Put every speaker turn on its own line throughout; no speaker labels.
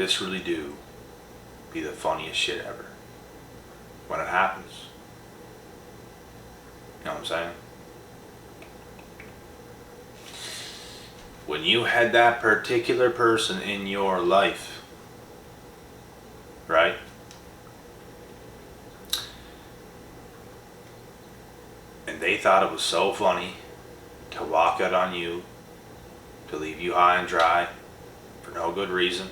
this really do be the funniest shit ever when it happens. You know what I'm saying? When you had that particular person in your life, right? And they thought it was so funny to walk out on you, to leave you high and dry for no good reason.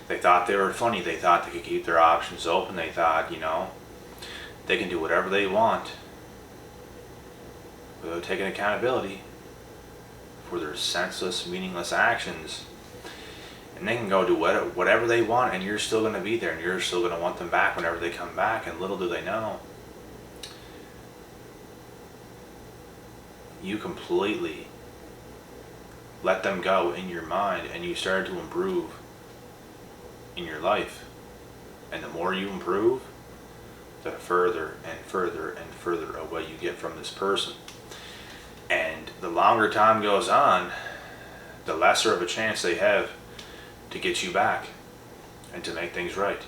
They thought they were funny. They thought they could keep their options open. They thought, they can do whatever they want without taking accountability for their senseless, meaningless actions. And they can go do whatever they want, and you're still going to be there, and you're still going to want them back whenever they come back. And little do they know, you completely let them go in your mind, and you started to improve in your life. And the more you improve, the further and further and further away you get from this person. And the longer time goes on, the lesser of a chance they have to get you back and to make things right.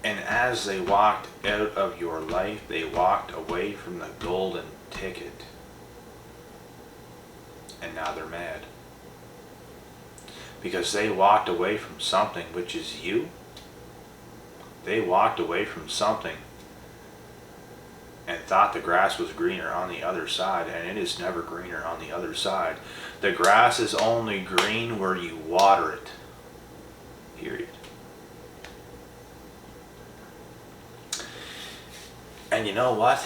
And as they walked out of your life, they walked away from the golden ticket. And now they're mad. Because they walked away from something which is you. They walked away from something and thought the grass was greener on the other side, and it is never greener on the other side. The grass is only green where you water it. Period. And you know what?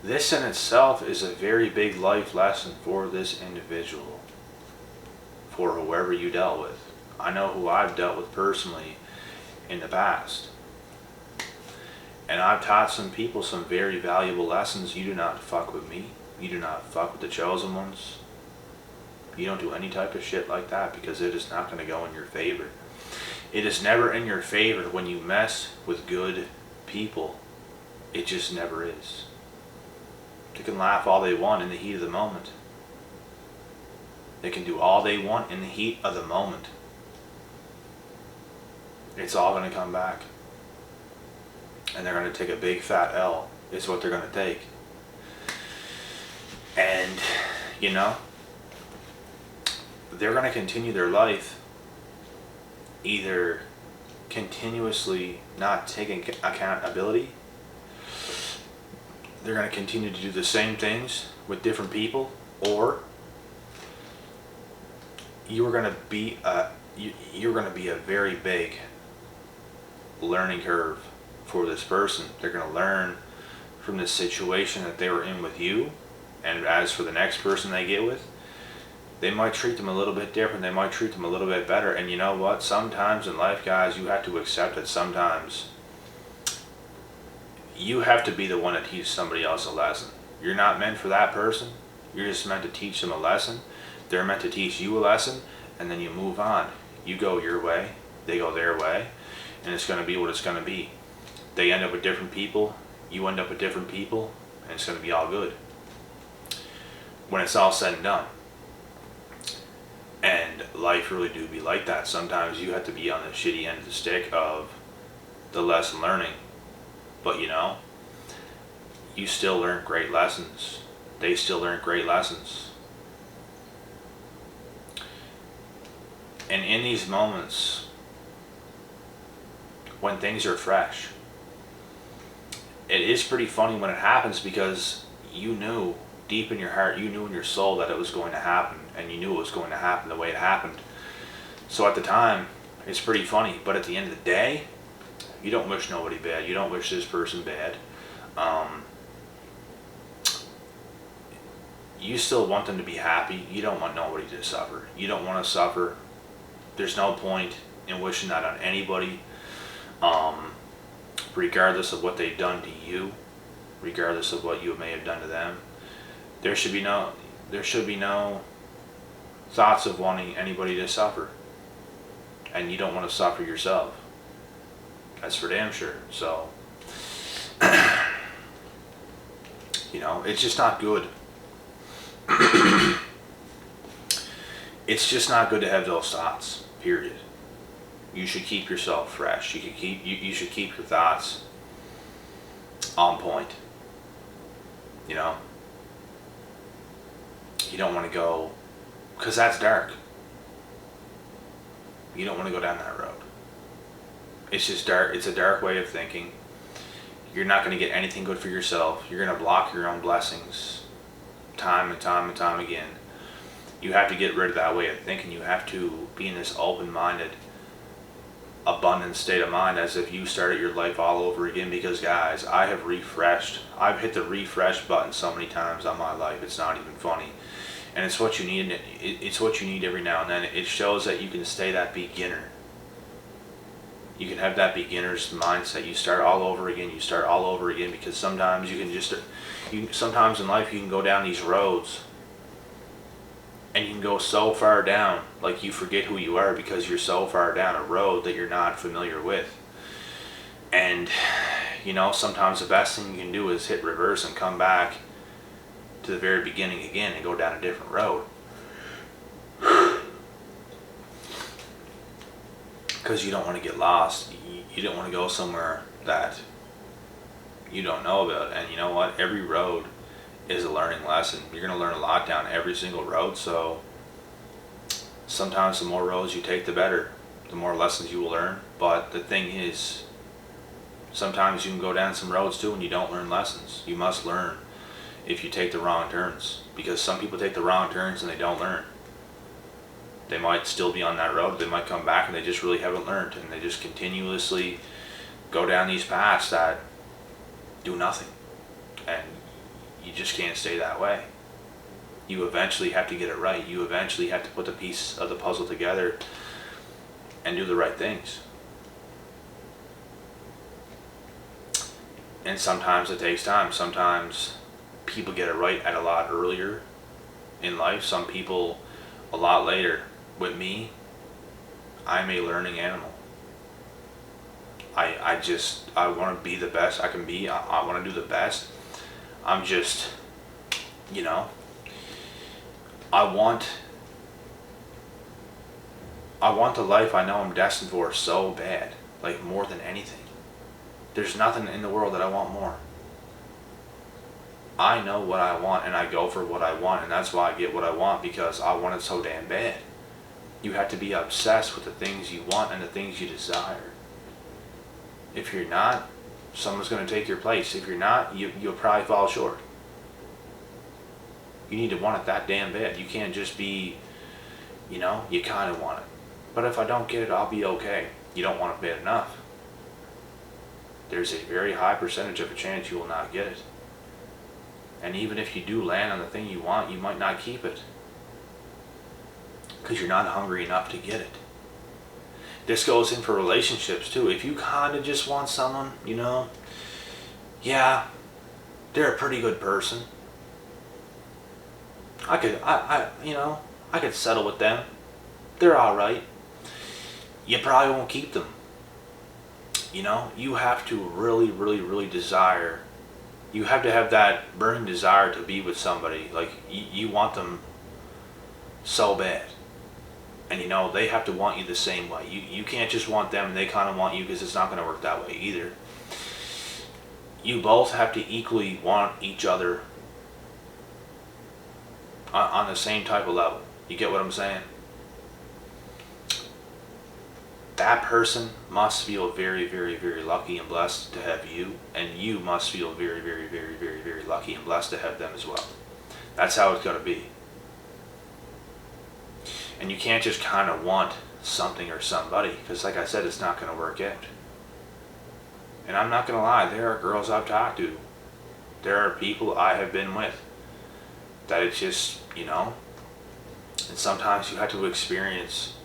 This in itself is a very big life lesson for this individual, for whoever you dealt with. I know who I've dealt with personally in the past. And I've taught some people some very valuable lessons. You do not fuck with me. You do not fuck with the chosen ones. You don't do any type of shit like that, because it is not going to go in your favor. It is never in your favor when you mess with good people. It just never is. They can laugh all they want in the heat of the moment. They can do all they want in the heat of the moment. It's all going to come back. And they're going to take a big fat L. Is what they're going to take. And, they're going to continue their life either continuously not taking accountability. They're going to continue to do the same things with different people, or you're going to be a very big learning curve for this person. They're going to learn from the situation that they were in with you, and as for the next person they get with, they might treat them a little bit different. They might treat them a little bit better. And you know what? Sometimes in life, guys, you have to accept that sometimes you have to be the one to teach somebody else a lesson. You're not meant for that person. You're just meant to teach them a lesson. They're meant to teach you a lesson, and then you move on. You go your way, they go their way, and it's going to be what it's going to be. They end up with different people, you end up with different people, and it's going to be all good when it's all said and done. And life really do be like that. Sometimes you have to be on the shitty end of the stick of the lesson learning. But you still learn great lessons. They still learn great lessons. And in these moments, when things are fresh, it is pretty funny when it happens, because you knew deep in your heart, you knew in your soul that it was going to happen, and you knew it was going to happen the way it happened. So at the time, it's pretty funny, but at the end of the day, you don't wish nobody bad. You don't wish this person bad. You still want them to be happy. You don't want nobody to suffer. You don't want to suffer. There's no point in wishing that on anybody, regardless of what they've done to you, regardless of what you may have done to them. There should be no thoughts of wanting anybody to suffer, and you don't want to suffer yourself. That's for damn sure. So, it's just not good It's just not good to have those thoughts, period. You should keep yourself fresh. You should keep your thoughts on point. You know? You don't want to go, because that's dark. You don't want to go down that road. It's just dark. It's a dark way of thinking. You're not going to get anything good for yourself. You're going to block your own blessings time and time and time again. You have to get rid of that way of thinking. You have to be in this open-minded, abundant state of mind as if you started your life all over again, because guys, I have refreshed. I've hit the refresh button so many times on my life, it's not even funny. And it's what you need. It's what you need every now and then. It shows that you can stay that beginner. You can have that beginner's mindset. You start all over again. You start all over again, because sometimes you can just, sometimes in life you can go down these roads and you can go so far down, like you forget who you are because you're so far down a road that you're not familiar with. And, you know, sometimes the best thing you can do is hit reverse and come back to the very beginning again and go down a different road. Because you don't want to get lost. You don't want to go somewhere that you don't know about. And you know what? Every road is a learning lesson. You're going to learn a lot down every single road. So sometimes the more roads you take, the better. The more lessons you will learn. But the thing is, sometimes you can go down some roads too and you don't learn lessons. You must learn if you take the wrong turns. Because some people take the wrong turns and they don't learn. They might still be on that road. They might come back and they just really haven't learned. And they just continuously go down these paths that do nothing. And you just can't stay that way. You eventually have to get it right. You eventually have to put the piece of the puzzle together and do the right things. And sometimes it takes time. Sometimes people get it right at a lot earlier in life. Some people a lot later. With me, I'm a learning animal. I want to be the best I can be. I want to do the best. I'm just, you know, I want the life I know I'm destined for so bad, like more than anything. There's nothing in the world that I want more. I know what I want and I go for what I want, and that's why I get what I want, because I want it so damn bad. You have to be obsessed with the things you want and the things you desire. If you're not, someone's going to take your place. If you're not, you'll probably fall short. You need to want it that damn bad. You can't just be, you know, you kind of want it. But if I don't get it, I'll be okay. You don't want it bad enough. There's a very high percentage of a chance you will not get it. And even if you do land on the thing you want, you might not keep it. Because you're not hungry enough to get it. This goes in for relationships too. If you kind of just want someone, you know, yeah, they're a pretty good person. I could settle with them. They're all right. You probably won't keep them. You know, you have to really, really, really desire. You have to have that burning desire to be with somebody. Like, you want them so bad. And you know, they have to want you the same way. You can't just want them and they kind of want you, because it's not going to work that way either. You both have to equally want each other on the same type of level. You get what I'm saying? That person must feel very, very, very lucky and blessed to have you, and you must feel very, very, very, very, very lucky and blessed to have them as well. That's how it's going to be. And you can't just kind of want something or somebody, because like I said, it's not going to work out. And I'm not going to lie, there are girls I've talked to. There are people I have been with that it's just, you know, and sometimes you have to experience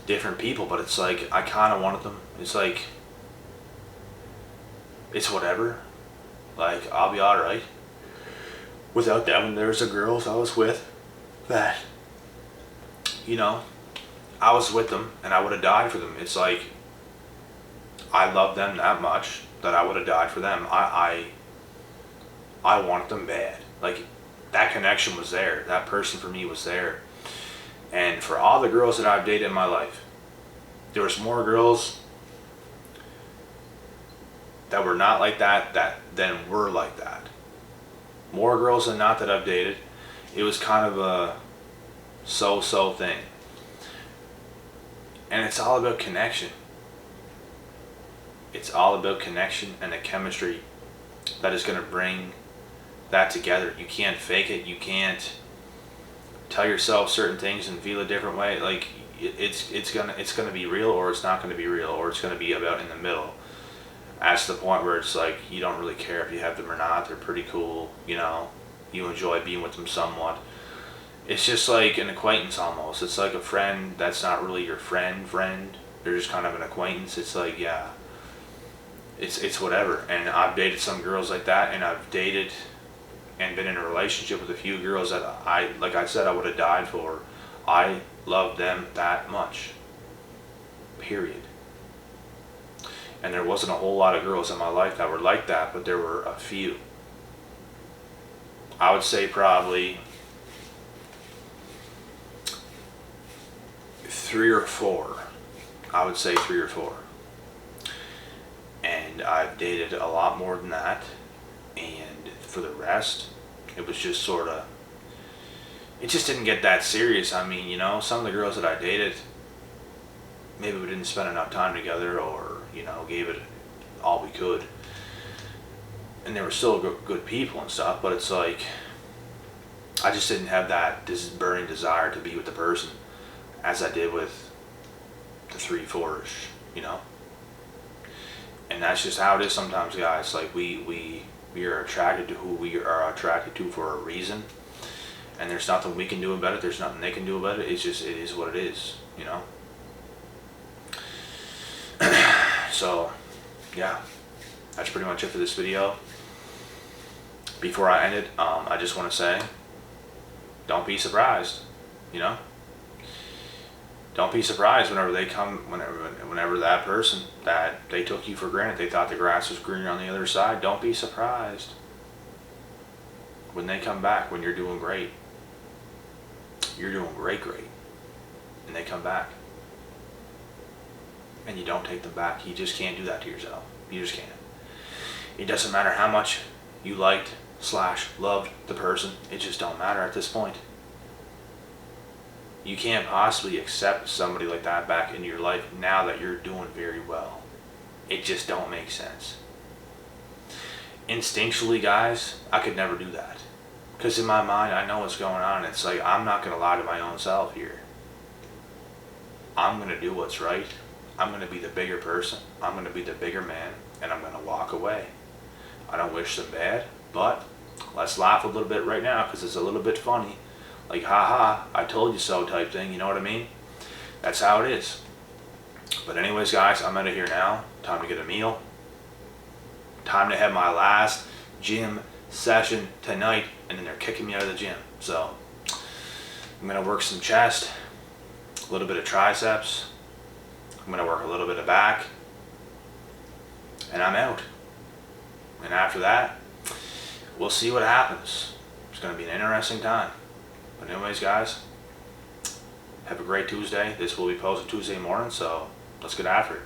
different people, but it's like, I kind of wanted them. It's like, it's whatever. Like, I'll be alright without them. And there's the girls I was with that, you know, I was with them and I would have died for them. It's like, I love them that much that I would have died for them. I want them bad. Like, that connection was there. That person for me was there. And for all the girls that I've dated in my life, there was more girls that were not like that than were like that. More girls than not that I've dated. It was kind of a so-so thing. And it's all about connection. It's all about connection and the chemistry that is going to bring that together. You can't fake it. You can't tell yourself certain things and feel a different way. Like it's gonna be real, or it's not gonna be real, or it's gonna be about in the middle. That's the point where it's like you don't really care if you have them or not. They're pretty cool, you know. You enjoy being with them somewhat. It's just like an acquaintance almost. It's like a friend that's not really your friend. They're just kind of an acquaintance. It's like, yeah, it's whatever. And I've dated some girls like that, and I've dated and been in a relationship with a few girls that like I said, I would have died for. I loved them that much. Period. And there wasn't a whole lot of girls in my life that were like that, but there were a few. I would say probably 3 or 4. I would say 3 or 4. And I've dated a lot more than that. And for the rest, it was just sort of, it just didn't get that serious. I mean, you know, some of the girls that I dated, maybe we didn't spend enough time together, or, you know, gave it all we could. And they were still good people and stuff, but it's like, I just didn't have this burning desire to be with the person as I did with the 3, 4-ish, you know? And that's just how it is sometimes, guys. Like, we are attracted to who we are attracted to for a reason. And there's nothing we can do about it. There's nothing they can do about it. It's just, it is what it is, you know? So, yeah. That's pretty much it for this video. Before I end it, I just want to say, don't be surprised, you know? Don't be surprised whenever they come, whenever that person that they took you for granted, they thought the grass was greener on the other side. Don't be surprised when they come back, when you're doing great. You're doing great, and they come back. And you don't take them back. You just can't do that to yourself. You just can't. It doesn't matter how much you liked / loved the person. It just don't matter at this point. You can't possibly accept somebody like that back in your life now that you're doing very well. It just don't make sense. Instinctually, guys, I could never do that. Because in my mind, I know what's going on. It's like, I'm not going to lie to my own self here. I'm going to do what's right. I'm going to be the bigger person. I'm going to be the bigger man. And I'm going to walk away. I don't wish them bad, but let's laugh a little bit right now because it's a little bit funny. Like, haha, I told you so type thing, you know what I mean? That's how it is. But anyways, guys, I'm out of here now. Time to get a meal. Time to have my last gym session tonight, and then they're kicking me out of the gym. So, I'm going to work some chest, a little bit of triceps. I'm going to work a little bit of back, and I'm out. And after that, we'll see what happens. It's going to be an interesting time. But anyways, guys, have a great Tuesday. This will be posted Tuesday morning, so let's get after it.